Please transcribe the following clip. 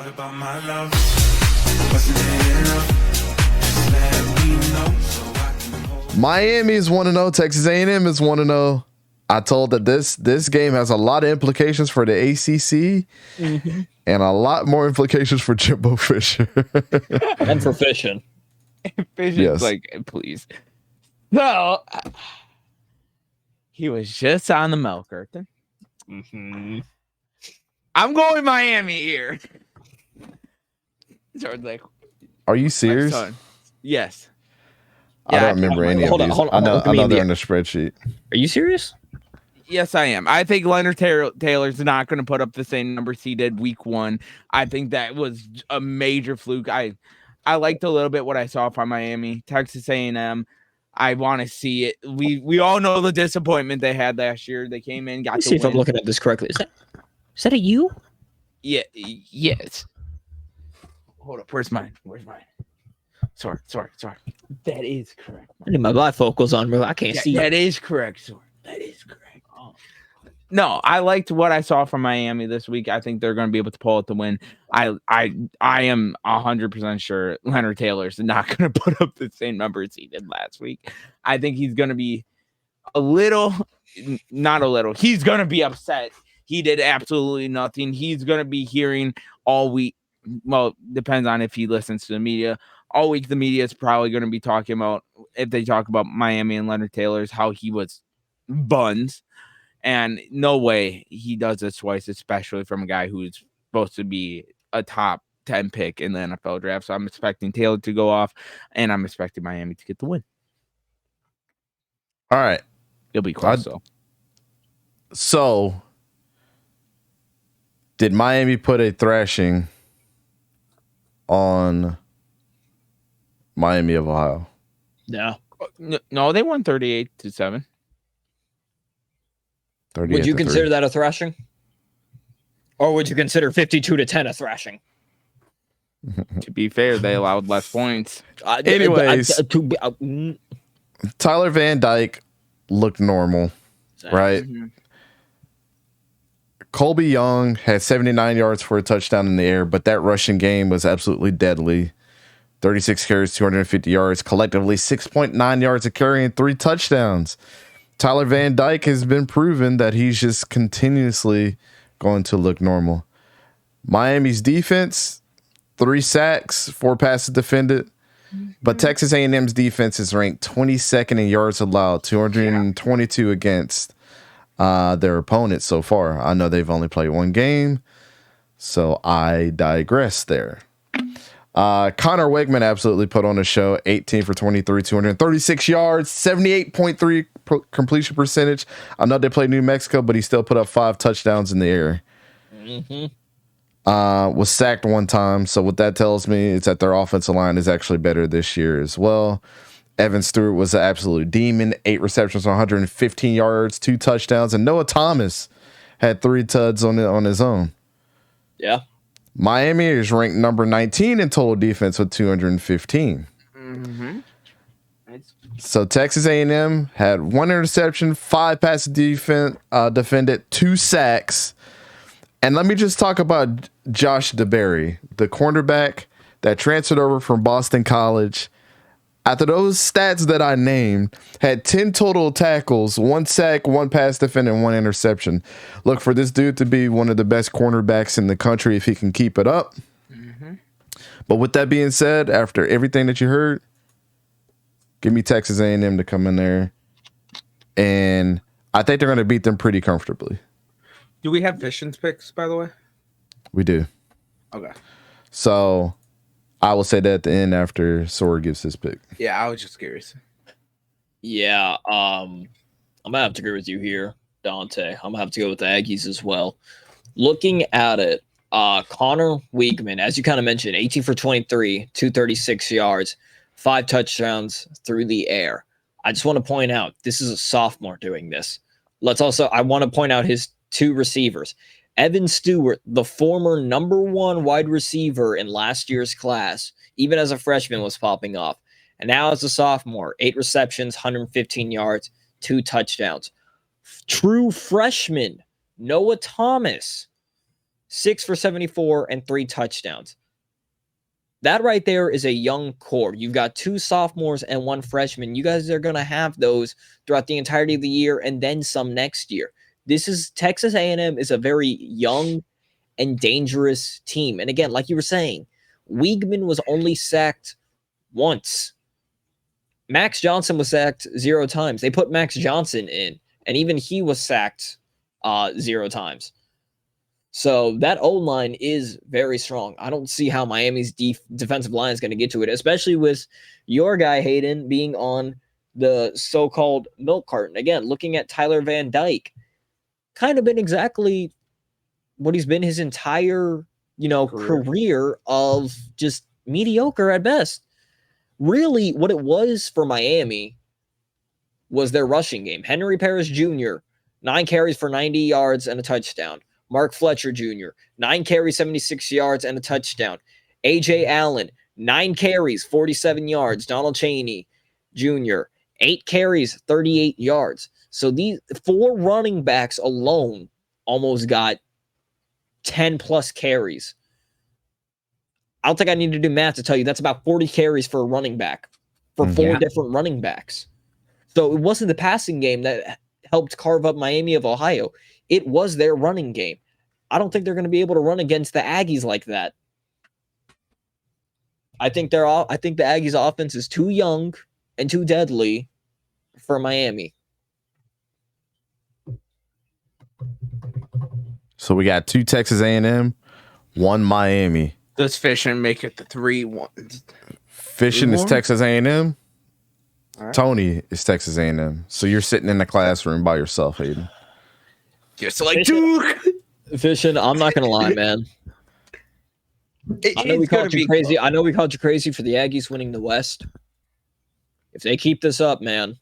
What about my love? Wasn't it enough? Just let me know so I can hold. Miami is 1-0. Texas A&M is 1-0. I told that this game has a lot of implications for the ACC and a lot more implications for Jimbo Fisher. And for fishing. Fisher's Yes. like, please. So he was just on the milk curtain. I'm going Miami here. Jordan's like, Are you my serious? son. Yes. I don't remember any of Hold on, these. hold on, I know give me they're the- in the spreadsheet. Are you serious? Yes, I am. I think Leonard Taylor's not going to put up the same numbers he did week 1. I think that was a major fluke. I liked a little bit what I saw from Miami. Texas A&M, I want to see it. We all know the disappointment they had last year. They came in, got Let me the see if I'm win. looking at this correctly. Is that a you? Yeah, yes. Hold up. Where's mine? Sorry. That is correct. I need my bifocals on, bro. I can't see. That is correct, Sorry. That is correct. No, I liked what I saw from Miami this week. I think they're going to be able to pull out the win. I am 100% sure Leonard Taylor's not going to put up the same numbers he did last week. I think he's going to be he's going to be upset. He did absolutely nothing. He's going to be hearing all week. Well, depends on if he listens to the media. All week, the media is probably going to be talking about, if they talk about Miami and Leonard Taylor's, how he was buns. And no way he does this twice, especially from a guy who's supposed to be a top 10 pick in the NFL draft. So I'm expecting Taylor to go off, and I'm expecting Miami to get the win. All right. It'll be close, though. So, did Miami put a thrashing on Miami of Ohio? No. No, they won 38-7. Would you consider that a thrashing? Or would you consider 52-10 a thrashing? To be fair, they allowed less points. Anyways. Tyler Van Dyke looked normal, right? Mm-hmm. Colby Young had 79 yards for a touchdown in the air, but that rushing game was absolutely deadly. 36 carries, 250 yards, collectively 6.9 yards a carry and 3 touchdowns. Tyler Van Dyke has been proven that he's just continuously going to look normal. Miami's defense, 3 sacks, 4 passes defended. But Texas A&M's defense is ranked 22nd in yards allowed, 222 against their opponents so far. I know they've only played 1 game, so I digress there. Connor Wegman absolutely put on a show. 18 for 23, 236 yards, 78.3 completion percentage. I know they played New Mexico, but he still put up 5 touchdowns in the air. Was sacked 1 time. So what that tells me is that their offensive line is actually better this year as well. Evan Stewart was an absolute demon. 8 receptions, 115 yards, 2 touchdowns. And Noah Thomas had 3 tuds on his own. Yeah. Miami is ranked number 19 in total defense with 215. So Texas A&M had 1 interception, 5 passes defended, 2 sacks. And let me just talk about Josh DeBerry, the cornerback that transferred over from Boston College. After those stats that I named, had 10 total tackles, 1 sack, 1 pass defended, and 1 interception. Look for this dude to be one of the best cornerbacks in the country if he can keep it up. But with that being said, after everything that you heard, give me Texas A&M to come in there. And I think they're going to beat them pretty comfortably. Do we have Vision's picks, by the way? We do. Okay. So I will say that at the end after Sora gives his pick. Yeah, I was just curious. Yeah, I'm gonna have to agree with you here, Dante. I'm gonna have to go with the Aggies as well. Looking at it, Connor Weigman, as you kind of mentioned, 18 for 23, 236 yards, 5 touchdowns through the air. I just want to point out this is a sophomore doing this. I want to point out his 2 receivers. Evan Stewart, the former number 1 wide receiver in last year's class, even as a freshman, was popping off. And now as a sophomore, 8 receptions, 115 yards, 2 touchdowns. True freshman, Noah Thomas, 6 for 74, and 3 touchdowns. That right there is a young core. You've got 2 sophomores and 1 freshman. You guys are going to have those throughout the entirety of the year and then some next year. This is Texas A&M is a very young and dangerous team. And again, like you were saying, Weigman was only sacked once. Max Johnson was sacked 0 times. They put Max Johnson in, and even he was sacked 0 times. So that O-line is very strong. I don't see how Miami's defensive line is going to get to it, especially with your guy Hayden being on the so-called milk carton. Again, looking at Tyler Van Dyke, kind of been exactly what he's been his entire, career of just mediocre at best. Really, what it was for Miami was their rushing game. Henry Paris Jr., 9 carries for 90 yards and a touchdown. Mark Fletcher Jr., 9 carries, 76 yards, and a touchdown. A.J. Allen, 9 carries, 47 yards. Donald Chaney Jr., 8 carries, 38 yards. So these 4 running backs alone almost got 10-plus carries. I don't think I need to do math to tell you that's about 40 carries for a running back for 4 different running backs. So it wasn't the passing game that helped carve up Miami of Ohio. It was their running game. I don't think they're going to be able to run against the Aggies like that. I think the Aggies offense is too young and too deadly for Miami. So we got 2 Texas A&M, 1 Miami. Does Fishing make it the 3-1? Fishing is Texas A&M. All right. Tony is Texas A&M. So you're sitting in the classroom by yourself, Hayden. Just like Fishing- Duke. Fishing, I'm not going to lie, man. I know we called you crazy. I know we called you crazy for the Aggies winning the West. If they keep this up, man,